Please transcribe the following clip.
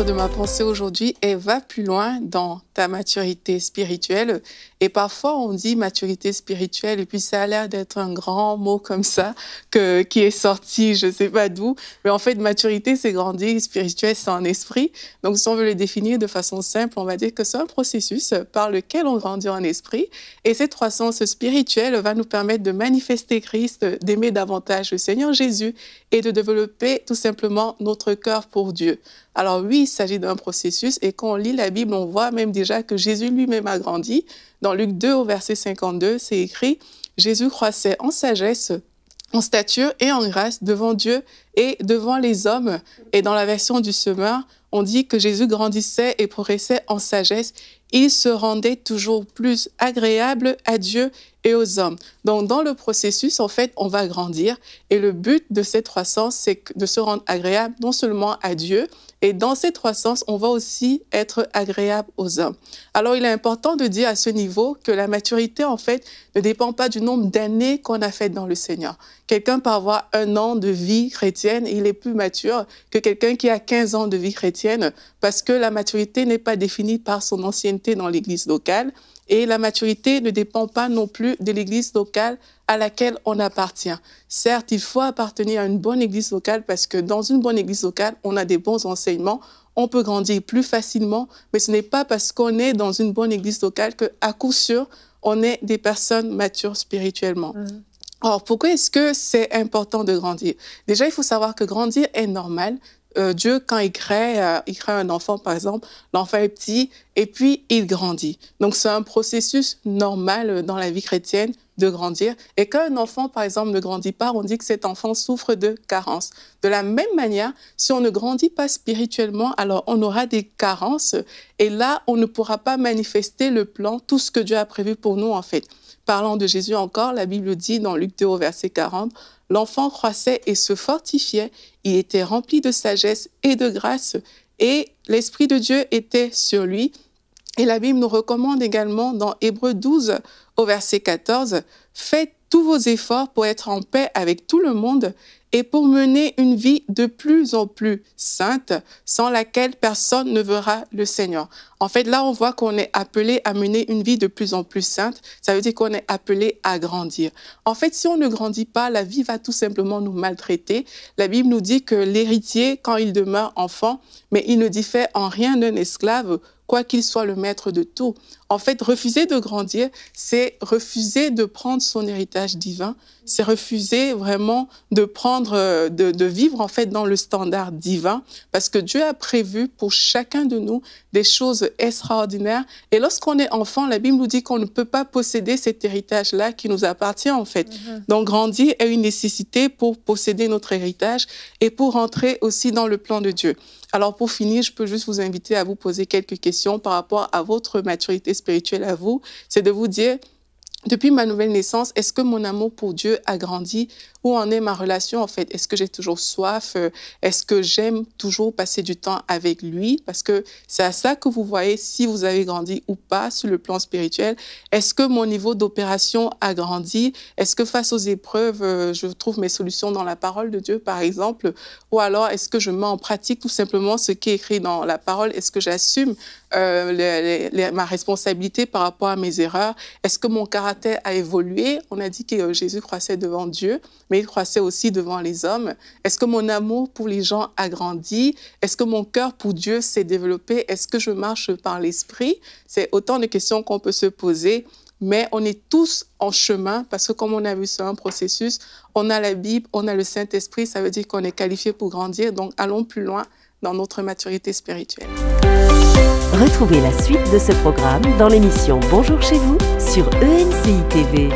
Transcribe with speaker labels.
Speaker 1: titre de ma pensée aujourd'hui est « Va plus loin dans ta maturité spirituelle ». Et parfois, on dit maturité spirituelle et puis ça a l'air d'être un grand mot comme ça qui est sorti, je ne sais pas d'où. Mais en fait, maturité, c'est grandir, spirituel, c'est en esprit. Donc, si on veut le définir de façon simple, on va dire que c'est un processus par lequel on grandit en esprit. Et cette croissance spirituelle va nous permettre de manifester Christ, d'aimer davantage le Seigneur Jésus et de développer tout simplement notre cœur pour Dieu. Alors oui, il s'agit d'un processus et quand on lit la Bible, on voit même déjà que Jésus lui-même a grandi. Dans Luc 2 au verset 52, c'est écrit « Jésus croissait en sagesse, en stature et en grâce devant Dieu et devant les hommes. » Et dans la version du Semeur, on dit que Jésus grandissait et progressait en sagesse. Il se rendait toujours plus agréable à Dieu et aux hommes. Donc, dans le processus, en fait, on va grandir. Et le but de cette croissance, c'est de se rendre agréable non seulement à Dieu, et dans cette croissance, on va aussi être agréable aux hommes. Alors, il est important de dire à ce niveau que la maturité, en fait, ne dépend pas du nombre d'années qu'on a faites dans le Seigneur. Quelqu'un peut avoir 1 an de vie chrétienne et il est plus mature que quelqu'un qui a 15 ans de vie chrétienne parce que la maturité n'est pas définie par son ancienneté dans l'Église locale. Et la maturité ne dépend pas non plus de l'église locale à laquelle on appartient. Certes, il faut appartenir à une bonne église locale parce que dans une bonne église locale, on a des bons enseignements, on peut grandir plus facilement, mais ce n'est pas parce qu'on est dans une bonne église locale qu'à coup sûr, on est des personnes matures spirituellement. Alors, pourquoi est-ce que c'est important de grandir? Déjà, il faut savoir que grandir est normal. Dieu, quand il crée un enfant, par exemple, l'enfant est petit et puis il grandit. Donc, c'est un processus normal dans la vie chrétienne de grandir. Et quand un enfant, par exemple, ne grandit pas, on dit que cet enfant souffre de carence. De la même manière, si on ne grandit pas spirituellement, alors on aura des carences et là, on ne pourra pas manifester le plan, tout ce que Dieu a prévu pour nous, en fait. Parlant de Jésus encore, la Bible dit dans Luc 2 au verset 40, « L'enfant croissait et se fortifiait, il était rempli de sagesse et de grâce, et l'Esprit de Dieu était sur lui. » Et la Bible nous recommande également dans Hébreux 12 au verset 14, « Faites tous vos efforts pour être en paix avec tout le monde et pour mener une vie de plus en plus sainte, sans laquelle personne ne verra le Seigneur. » En fait, là, on voit qu'on est appelé à mener une vie de plus en plus sainte. Ça veut dire qu'on est appelé à grandir. En fait, si on ne grandit pas, la vie va tout simplement nous maltraiter. La Bible nous dit que l'héritier, quand il demeure enfant, mais il ne diffère en rien d'un esclave, quoi qu'il soit le maître de tout. En fait, refuser de grandir, c'est refuser de prendre son héritage divin, c'est refuser vraiment de prendre, de vivre en fait dans le standard divin, parce que Dieu a prévu pour chacun de nous des choses extraordinaires. Et lorsqu'on est enfant, la Bible nous dit qu'on ne peut pas posséder cet héritage-là qui nous appartient en fait. Donc grandir est une nécessité pour posséder notre héritage et pour rentrer aussi dans le plan de Dieu. Alors pour finir, je peux juste vous inviter à vous poser quelques questions par rapport à votre maturité spirituelle à vous. C'est de vous dire, depuis ma nouvelle naissance, est-ce que mon amour pour Dieu a grandi? Où en est ma relation en fait? Est-ce que j'ai toujours soif? Est-ce que j'aime toujours passer du temps avec lui? Parce que c'est à ça que vous voyez si vous avez grandi ou pas sur le plan spirituel. Est-ce que mon niveau d'opération a grandi? Est-ce que face aux épreuves, je trouve mes solutions dans la parole de Dieu par exemple? Ou alors est-ce que je mets en pratique tout simplement ce qui est écrit dans la parole? Est-ce que j'assume ma responsabilité par rapport à mes erreurs? Est-ce que mon caractère a évolué? On a dit que Jésus croissait devant Dieu, mais il croissait aussi devant les hommes. Est-ce que mon amour pour les gens a grandi? Est-ce que mon cœur pour Dieu s'est développé? Est-ce que je marche par l'esprit? C'est autant de questions qu'on peut se poser, mais on est tous en chemin parce que comme on a vu, c'est un processus. On a la Bible, on a le Saint-Esprit, ça veut dire qu'on est qualifié pour grandir. Donc allons plus loin dans notre maturité spirituelle.
Speaker 2: Retrouvez la suite de ce programme dans l'émission Bonjour chez vous sur ENCI TV.